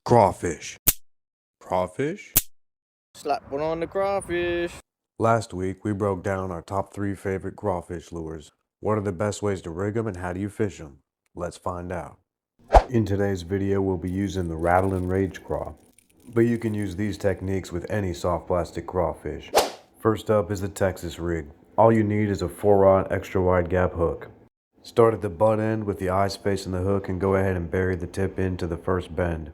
Crawfish. Crawfish? Slap one on the crawfish. Last week, we broke down our top 3 favorite crawfish lures. What are the best ways to rig them and how do you fish them? Let's find out. In today's video, we'll be using the Rattle and Rage Craw. But you can use these techniques with any soft plastic crawfish. First up is the Texas rig. All you need is a 4-aught extra wide gap hook. Start at the butt end with the eyes facing the hook and go ahead and bury the tip into the first bend.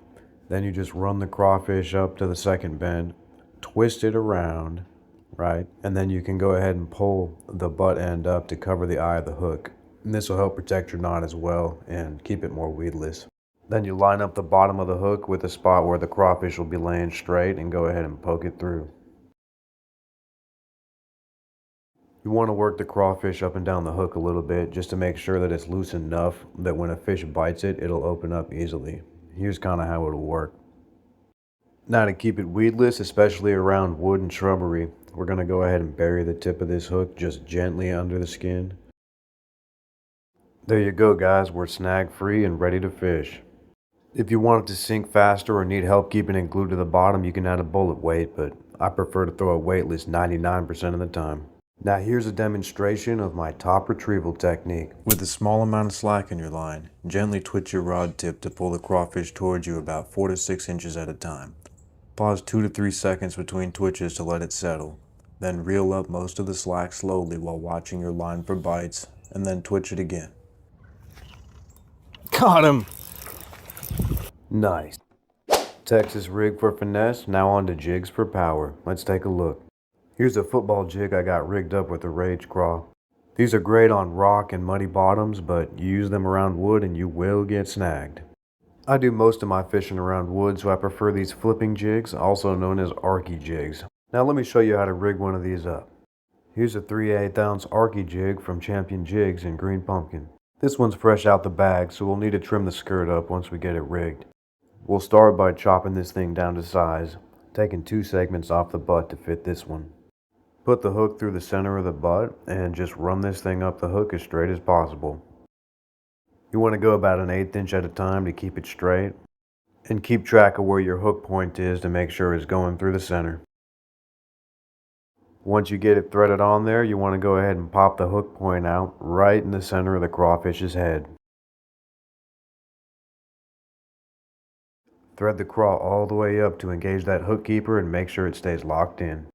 Then you just run the crawfish up to the second bend, twist it around, right? And then you can go ahead and pull the butt end up to cover the eye of the hook. And this will help protect your knot as well and keep it more weedless. Then you line up the bottom of the hook with the spot where the crawfish will be laying straight and go ahead and poke it through. You want to work the crawfish up and down the hook a little bit just to make sure that it's loose enough that when a fish bites it, it'll open up easily. Here's kind of how it'll work. Now to keep it weedless, especially around wood and shrubbery, we're going to go ahead and bury the tip of this hook just gently under the skin. There you go guys, we're snag free and ready to fish. If you want it to sink faster or need help keeping it glued to the bottom, you can add a bullet weight, but I prefer to throw it weightless 99% of the time. Now here's a demonstration of my top retrieval technique. With a small amount of slack in your line, gently twitch your rod tip to pull the crawfish towards you about 4 to 6 inches at a time. Pause 2 to 3 seconds between twitches to let it settle. Then reel up most of the slack slowly while watching your line for bites, and then twitch it again. Got him. Nice. Texas rig for finesse, now on to jigs for power. Let's take a look. Here's a football jig I got rigged up with a Rage Craw. These are great on rock and muddy bottoms, but you use them around wood and you will get snagged. I do most of my fishing around wood, so I prefer these flipping jigs, also known as Arky jigs. Now let me show you how to rig one of these up. Here's a 3/8 ounce Arky jig from Champion Jigs in Green Pumpkin. This one's fresh out the bag, so we'll need to trim the skirt up once we get it rigged. We'll start by chopping this thing down to size, taking 2 segments off the butt to fit this one. Put the hook through the center of the butt and just run this thing up the hook as straight as possible. You want to go about 1/8 inch at a time to keep it straight, and keep track of where your hook point is to make sure it's going through the center. Once you get it threaded on there, you want to go ahead and pop the hook point out right in the center of the crawfish's head. Thread the craw all the way up to engage that hook keeper and make sure it stays locked in.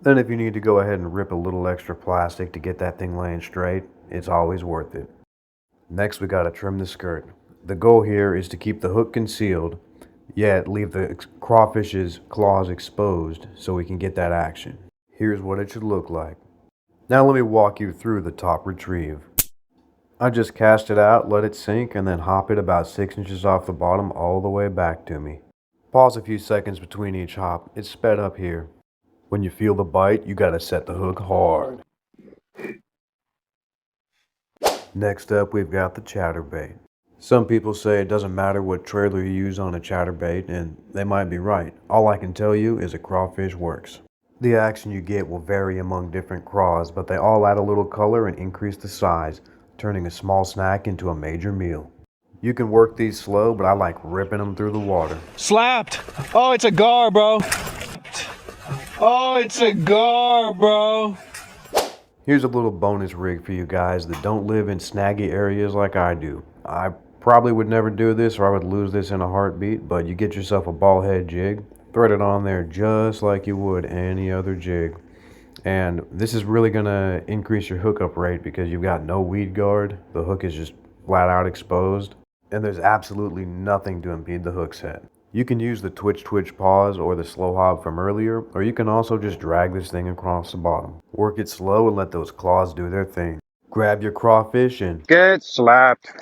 Then if you need to go ahead and rip a little extra plastic to get that thing laying straight, it's always worth it. Next we gotta trim the skirt. The goal here is to keep the hook concealed, yet leave the crawfish's claws exposed so we can get that action. Here's what it should look like. Now let me walk you through the top retrieve. I just cast it out, let it sink, and then hop it about 6 inches off the bottom all the way back to me. Pause a few seconds between each hop. It's sped up here. When you feel the bite, you gotta set the hook hard. Next up, we've got the Chatterbait. Some people say it doesn't matter what trailer you use on a Chatterbait, and they might be right. All I can tell you is a crawfish works. The action you get will vary among different craws, but they all add a little color and increase the size, turning a small snack into a major meal. You can work these slow, but I like ripping them through the water. Slapped. Oh, it's a gar, bro. Oh, it's a gar, bro. Here's a little bonus rig for you guys that don't live in snaggy areas like I do. I probably would never do this or I would lose this in a heartbeat, but you get yourself a ball head jig, thread it on there just like you would any other jig. And this is really gonna increase your hookup rate because you've got no weed guard, the hook is just flat out exposed, and there's absolutely nothing to impede the hook set. You can use the twitch pause or the slow hop from earlier, or you can also just drag this thing across the bottom. Work it slow and let those claws do their thing. Grab your crawfish and Get slapped.